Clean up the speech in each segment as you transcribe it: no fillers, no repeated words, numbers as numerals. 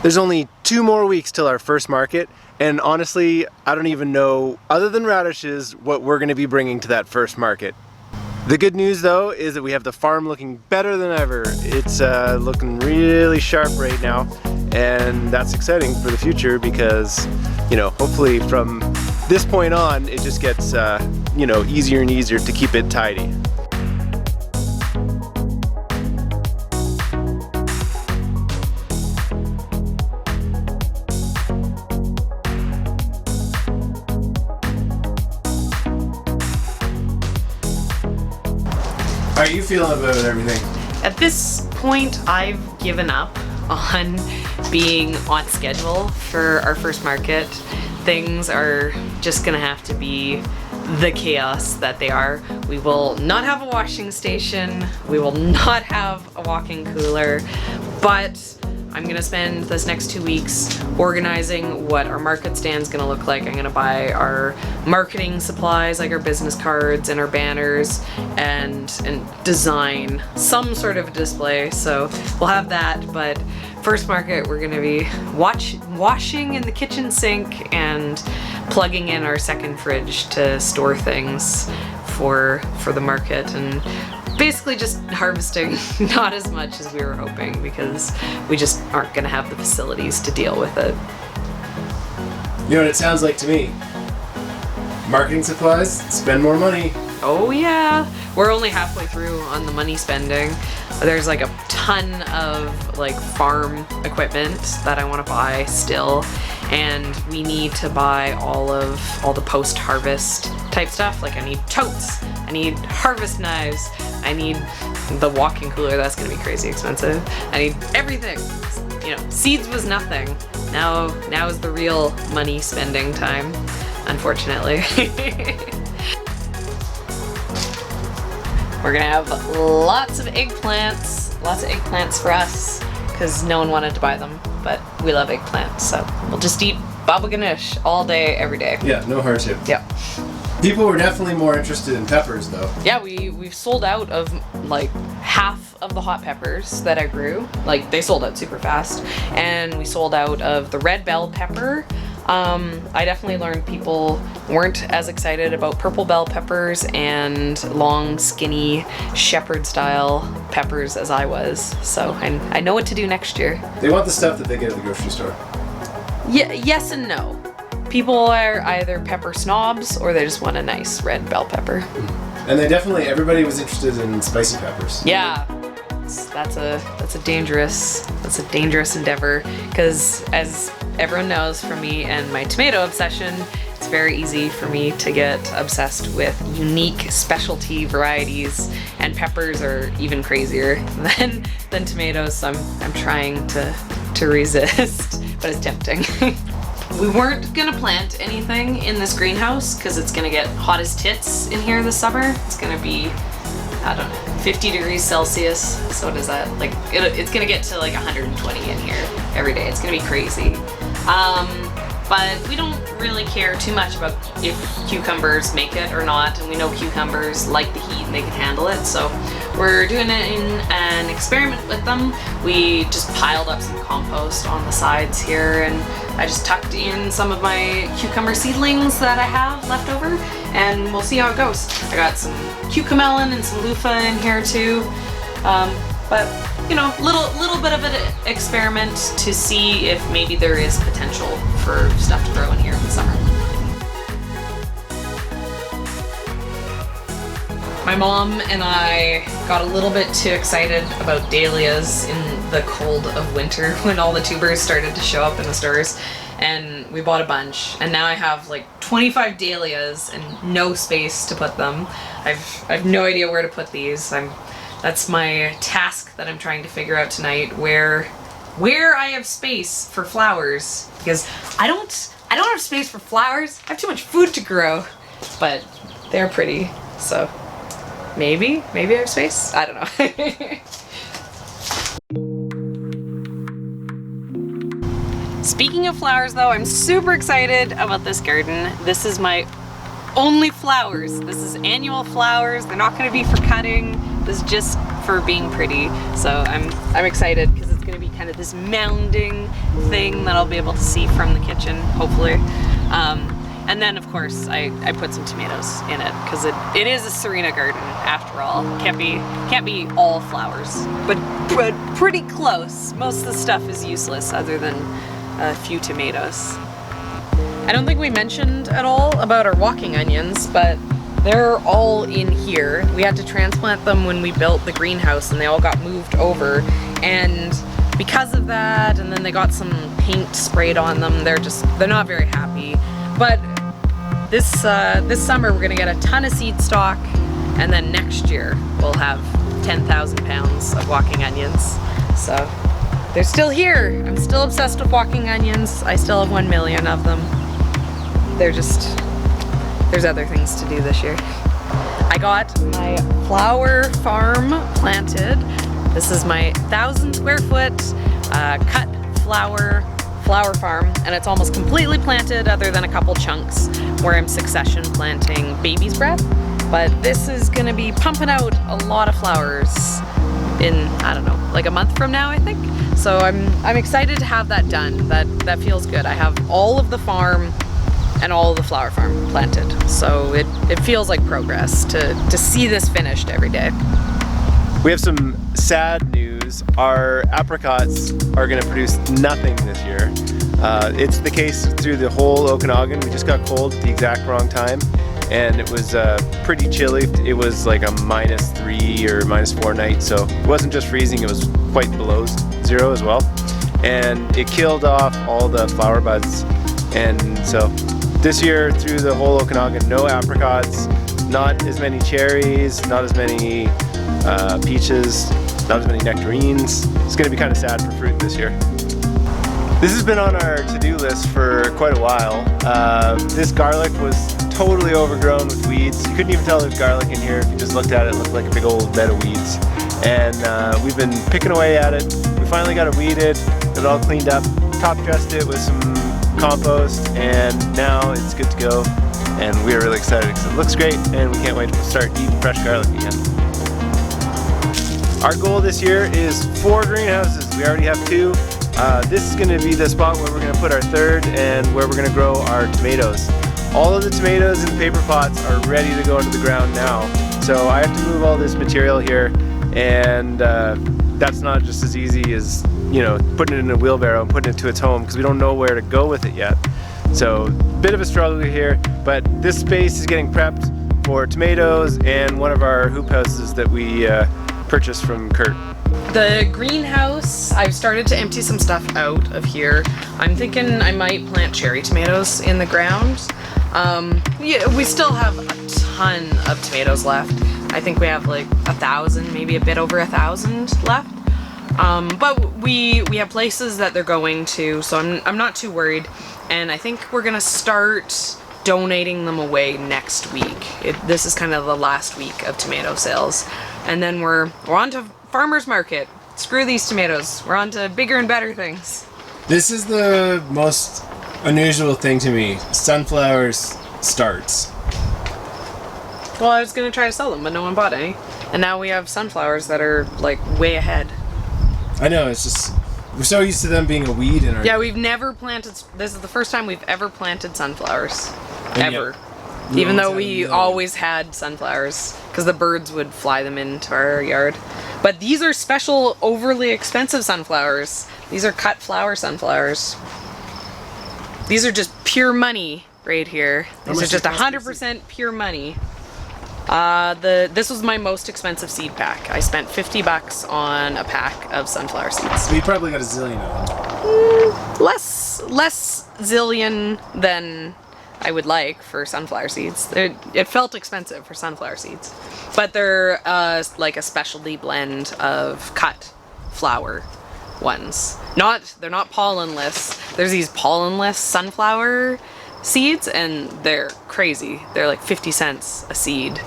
There's only 2 more weeks till our first market, and honestly, I don't even know, other than radishes, what we're going to be bringing to that first market. The good news though is that we have the farm looking better than ever. It's looking really sharp right now, and that's exciting for the future because, you know, hopefully from this point on it just gets, you know, easier and easier to keep it tidy. How are you feeling about everything? At this point, I've given up on being on schedule for our first market. Things are just gonna have to be the chaos that they are. We will not have a washing station. We will not have a walk-in cooler, but I'm gonna spend this next 2 weeks organizing what our market stand's gonna look like. I'm gonna buy our marketing supplies, like our business cards and our banners, and design some sort of display. So we'll have that, but first market we're gonna be washing in the kitchen sink and plugging in our second fridge to store things for the market, and basically just harvesting not as much as we were hoping because we just aren't gonna have the facilities to deal with it. You know what it sounds like to me? Marketing supplies, spend more money. Oh yeah, we're only halfway through on the money spending. There's like a ton of like farm equipment that I want to buy still, and we need to buy all the post-harvest type stuff. Like I need totes, I need harvest knives, I need the walk-in cooler, that's gonna be crazy expensive. I need everything. You know, seeds was nothing. Now is the real money spending time, unfortunately. We're gonna have lots of eggplants for us, because no one wanted to buy them, but we love eggplants, so we'll just eat baba ganoush all day, every day. Yeah, no hardship. Yeah. People were definitely more interested in peppers though. Yeah, we've sold out of like half of the hot peppers that I grew. Like they sold out super fast, and we sold out of the red bell pepper. I definitely learned people weren't as excited about purple bell peppers and long, skinny, shepherd style peppers as I was. So I know what to do next year. They want the stuff that they get at the grocery store. Yeah, yes and no. People are either pepper snobs or they just want a nice red bell pepper. And everybody was interested in spicy peppers. Yeah. That's a dangerous endeavor, because as everyone knows from me and my tomato obsession, it's very easy for me to get obsessed with unique specialty varieties, and peppers are even crazier than tomatoes, so I'm trying to resist, but it's tempting. We weren't gonna plant anything in this greenhouse because it's gonna get hot as tits in here this summer. It's gonna be, I don't know, 50 degrees Celsius. So what is that? Like, it's gonna get to like 120 in here every day. It's gonna be crazy. But we don't really care too much about if cucumbers make it or not, and we know cucumbers like the heat and they can handle it, so we're doing it in an experiment with them. We just piled up some compost on the sides here, and I just tucked in some of my cucumber seedlings that I have left over, and we'll see how it goes. I got some cucamelon and some loofah in here too, but you know, little bit of an experiment to see if maybe there is potential for stuff to grow in here in the summer. My mom and I got a little bit too excited about dahlias in the cold of winter when all the tubers started to show up in the stores, and we bought a bunch, and now I have like 25 dahlias and no space to put them. I've no idea where to put these. That's my task that I'm trying to figure out tonight, where I have space for flowers, because I don't have space for flowers. I have too much food to grow, but they're pretty, so maybe I have space. I don't know. Speaking of flowers though, I'm super excited about this garden. This is my only flowers. This is annual flowers. They're not going to be for cutting. This is just for being pretty. So I'm excited because it's going to be kind of this mounding thing that I'll be able to see from the kitchen, hopefully. And then, of course, I put some tomatoes in it because it is a Serina garden after all. Can't be all flowers, but pretty close. Most of the stuff is useless other than a few tomatoes. I don't think we mentioned at all about our walking onions, but they're all in here. We had to transplant them when we built the greenhouse and they all got moved over. And because of that, and then they got some paint sprayed on them, they're not very happy. But this summer we're gonna get a ton of seed stock, and then next year we'll have 10,000 pounds of walking onions. So they're still here. I'm still obsessed with walking onions. I still have 1 million of them. There's other things to do this year. I got my flower farm planted. This is my 1,000 square foot cut flower farm, and it's almost completely planted other than a couple chunks where I'm succession planting baby's breath. But this is gonna be pumping out a lot of flowers in, I don't know, like a month from now, I think. So I'm excited to have that done. That feels good. I have all of the farm and all of the flower farm planted. So it feels like progress to see this finished every day. We have some sad news. Our apricots are going to produce nothing this year. It's the case through the whole Okanagan. We just got cold at the exact wrong time, and it was pretty chilly. It was like a -3 or -4 night, so it wasn't just freezing, it was quite below zero as well. And it killed off all the flower buds. And so this year through the whole Okanagan, no apricots, not as many cherries, not as many peaches, not as many nectarines. It's going to be kind of sad for fruit this year. This has been on our to-do list for quite a while. This garlic was totally overgrown with weeds. You couldn't even tell there's garlic in here. If you just looked at it, it looked like a big old bed of weeds. And we've been picking away at it. We finally got it weeded, got it all cleaned up, top dressed it with some compost, and now it's good to go. And we're really excited because it looks great, and we can't wait to start eating fresh garlic again. Our goal this year is 4 greenhouses. We already have 2. This is going to be the spot where we're going to put our 3rd and where we're going to grow our tomatoes. All of the tomatoes in the paper pots are ready to go into the ground now. So I have to move all this material here, and that's not just as easy as, you know, putting it in a wheelbarrow and putting it to its home, because we don't know where to go with it yet. So bit of a struggle here, but this space is getting prepped for tomatoes and one of our hoop houses that we purchased from Kurt. The greenhouse, I've started to empty some stuff out of here. I'm thinking I might plant cherry tomatoes in the ground. Yeah, we still have a ton of tomatoes left. I think we have like 1,000, maybe a bit over 1,000 left. But we have places that they're going to, so I'm not too worried. And I think we're gonna start donating them away next week. This is kind of the last week of tomato sales. And then we're on to farmer's market. Screw these tomatoes. We're on to bigger and better things. This is the most unusual thing to me. Sunflowers starts. Well, I was gonna try to sell them, but no one bought any. And now we have sunflowers that are like way ahead. I know, it's just, we're so used to them being a weed in our... Yeah, we've never planted, this is the first time we've ever planted sunflowers. And Ever. yet, Even though always we had them. always had sunflowers, because the birds would fly them into our yard. But these are special, overly expensive sunflowers. These are cut flower sunflowers. These are just pure money right here. These are much just does it cost per 100% pure money. This was my most expensive seed pack. I spent $50 on a pack of sunflower seeds. We probably got a zillion of them. Less zillion than I would like for sunflower seeds. It felt expensive for sunflower seeds, but they're like a specialty blend of cut flower ones. They're not pollenless. There's these pollenless sunflower seeds, and they're crazy. They're like 50 cents a seed,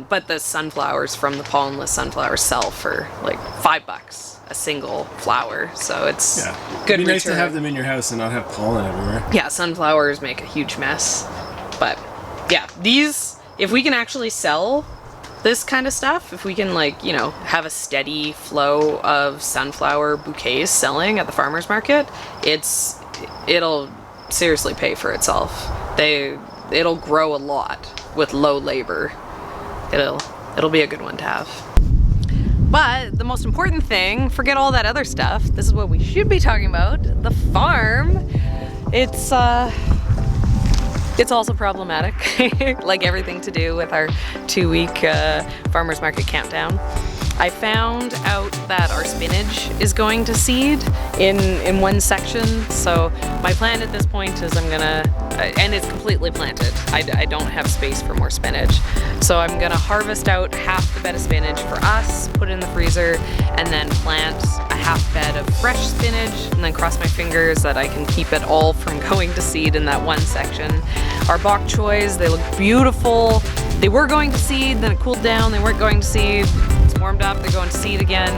but the sunflowers from the pollenless sunflowers sell for like $5 a single flower, so it's good. It'd be nice return. to have them in your house and not have pollen everywhere. Yeah, sunflowers make a huge mess, but yeah, these, if we can actually sell this kind of stuff, if we can like, you know, have a steady flow of sunflower bouquets selling at the farmer's market, it'll seriously pay for itself. It'll grow a lot with low labor. It'll be a good one to have. But the most important thing, forget all that other stuff. This is what we should be talking about. The farm. It's also problematic, like everything to do with our 2-week farmer's market countdown. I found out that our spinach is going to seed in one section, so my plan at this point is I'm gonna, and it's completely planted. I don't have space for more spinach. So I'm gonna harvest out half the bed of spinach for us, put it in the freezer, and then plant a half bed of fresh spinach, and then cross my fingers that I can keep it all from going to seed in that one section. Our bok choys, they look beautiful. They were going to seed, then it cooled down, they weren't going to seed. Warmed up, they're going to seed again.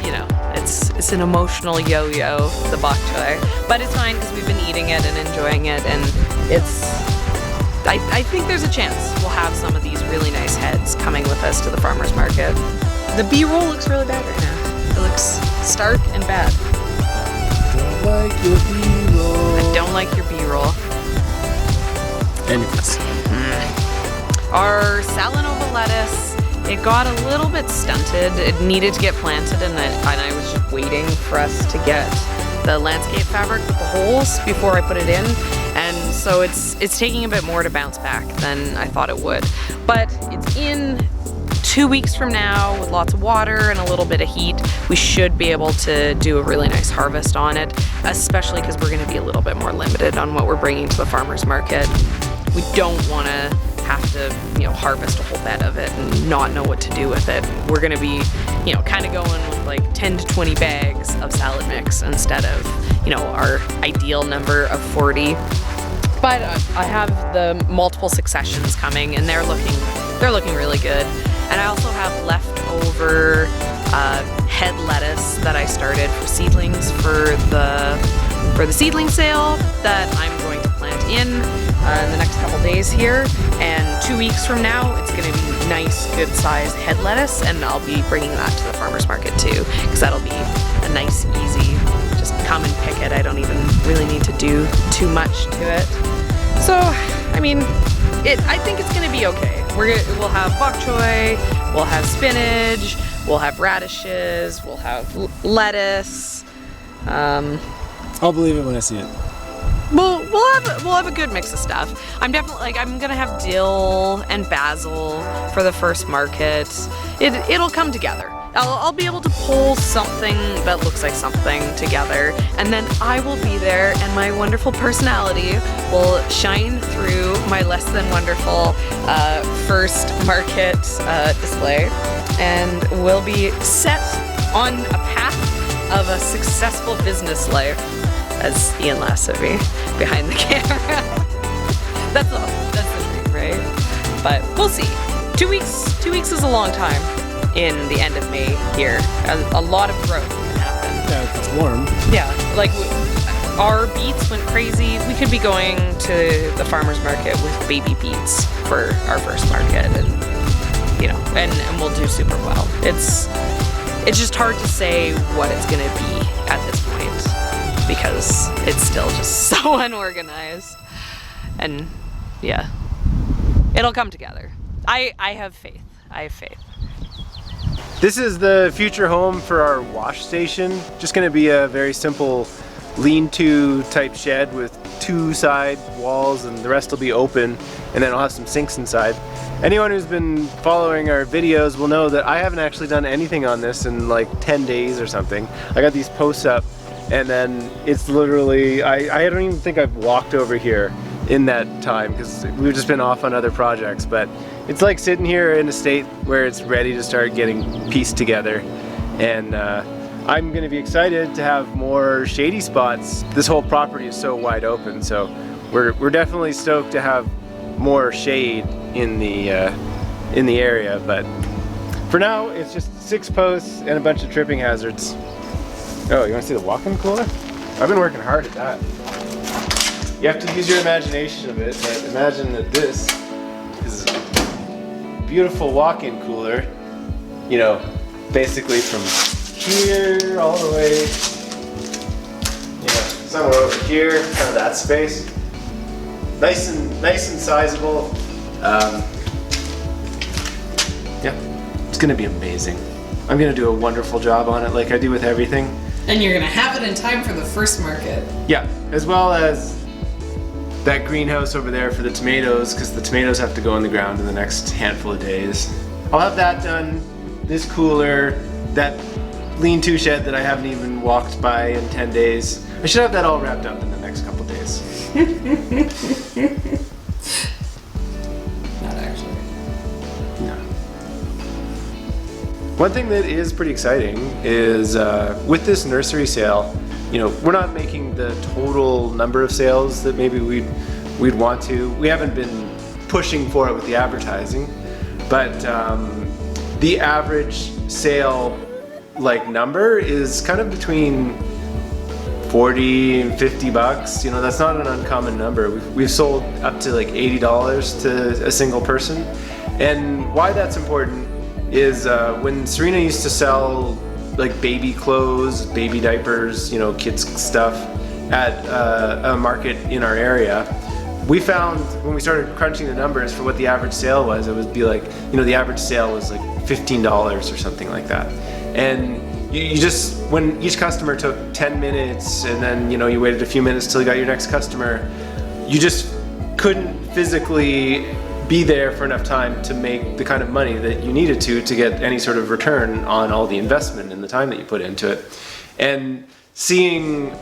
You know, it's an emotional yo-yo, the bok choy, but it's fine because we've been eating it and enjoying it, and I think there's a chance we'll have some of these really nice heads coming with us to the farmer's market. The B-roll looks really bad right now. It looks stark and bad. Don't like your B-roll. I don't like your B-roll. Anyways. Our Salanova lettuce, it got a little bit stunted. It needed to get planted, and I was just waiting for us to get the landscape fabric with the holes before I put it in, and so it's taking a bit more to bounce back than I thought it would. But it's in 2 weeks from now with lots of water and a little bit of heat. We should be able to do a really nice harvest on it, especially because we're going to be a little bit more limited on what we're bringing to the farmer's market. We don't want to have to, you know, harvest a whole bed of it and not know what to do with it. We're gonna be, you know, kind of going with like 10 to 20 bags of salad mix instead of, you know, our ideal number of 40. But I have the multiple successions coming, and they're looking really good. And I also have leftover head lettuce that I started for seedlings for the seedling sale that I'm going to plant in the next couple days here, and 2 weeks from now it's going to be nice, good size head lettuce, and I'll be bringing that to the farmer's market too, because that'll be a nice, easy, just come and pick it. I don't even really need to do too much to it. So, I mean, I think it's going to be okay. We'll have bok choy, we'll have spinach, we'll have radishes, we'll have lettuce. I'll believe it when I see it. We'll have a good mix of stuff. I'm gonna have dill and basil for the first market. It'll come together. I'll be able to pull something that looks like something together, and then I will be there, and my wonderful personality will shine through my less than wonderful first market display, and we'll be set on a path of a successful business life, as Ian laughs at me behind the camera. That's the dream, right? But we'll see. 2 weeks. 2 weeks is a long time in the end of May here. A lot of growth can happen. Yeah, if it's warm. Yeah, like our beets went crazy. We could be going to the farmer's market with baby beets for our first market, and you know, and we'll do super well. It's just hard to say what it's gonna be at this point, because it's still just so unorganized. And yeah, it'll come together. I have faith. I have faith. This is the future home for our wash station. Just gonna be a very simple lean-to type shed with 2 side walls, and the rest will be open, and then I'll have some sinks inside. Anyone who's been following our videos will know that I haven't actually done anything on this in like 10 days or something. I got these posts up, and then it's literally, I don't even think I've walked over here in that time, because we've just been off on other projects. But it's like sitting here in a state where it's ready to start getting pieced together, and I'm going to be excited to have more shady spots. This whole property is so wide open, so we're definitely stoked to have more shade in the area. But for now, it's just 6 posts and a bunch of tripping hazards. Oh, you want to see the walk-in cooler? I've been working hard at that. You have to use your imagination a bit, but imagine that this is beautiful walk-in cooler, you know, basically from here all the way, you know, somewhere over here, kind of that space. Nice and sizable. Yeah, it's gonna be amazing. I'm gonna do a wonderful job on it, like I do with everything. And you're gonna have it in time for the first market. Yeah, as well as that greenhouse over there for the tomatoes, because the tomatoes have to go in the ground in the next handful of days. I'll have that done, this cooler, that lean-to shed that I haven't even walked by in 10 days. I should have that all wrapped up in the next couple days. Not actually. No. One thing that is pretty exciting is with this nursery sale, you know, we're not making the total number of sales that maybe we'd want to. We haven't been pushing for it with the advertising, but the average sale like number is kind of between 40 and 50 bucks. You know, that's not an uncommon number. We've sold up to like $80 to a single person. And why that's important is when Serina used to sell like baby clothes, baby diapers, you know, kids stuff at a market in our area, we found when we started crunching the numbers for what the average sale was, it would be like, you know, the average sale was like $15 or something like that. And you just, when each customer took 10 minutes and then, you know, you waited a few minutes till you got your next customer, you just couldn't physically be there for enough time to make the kind of money that you needed to get any sort of return on all the investment and the time that you put into it. And seeing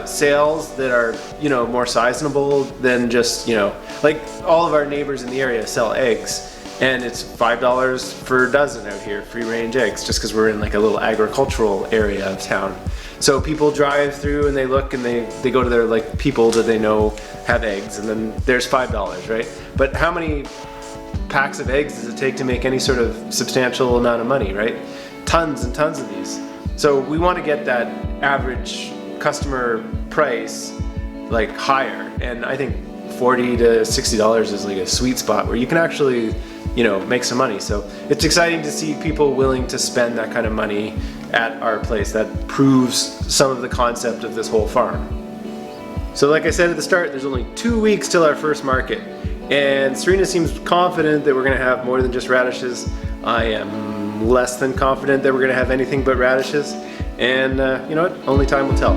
sales that are, you know, more sizable than just, you know, like all of our neighbors in the area sell eggs, and it's $5 for a dozen out here, free range eggs, just because we're in like a little agricultural area of town. So people drive through and they look and they go to their like people that they know have eggs, and then there's $5, right? But how many packs of eggs does it take to make any sort of substantial amount of money, right? Tons and tons of these. So we want to get that average customer price like higher, and I think $40 to $60 is like a sweet spot where you can actually, you know, make some money. So it's exciting to see people willing to spend that kind of money at our place. That proves some of the concept of this whole farm. So like I said at the start, there's only 2 weeks till our first market, and Serina seems confident that we're gonna have more than just radishes. I am less than confident that we're gonna have anything but radishes, and you know what, only time will tell.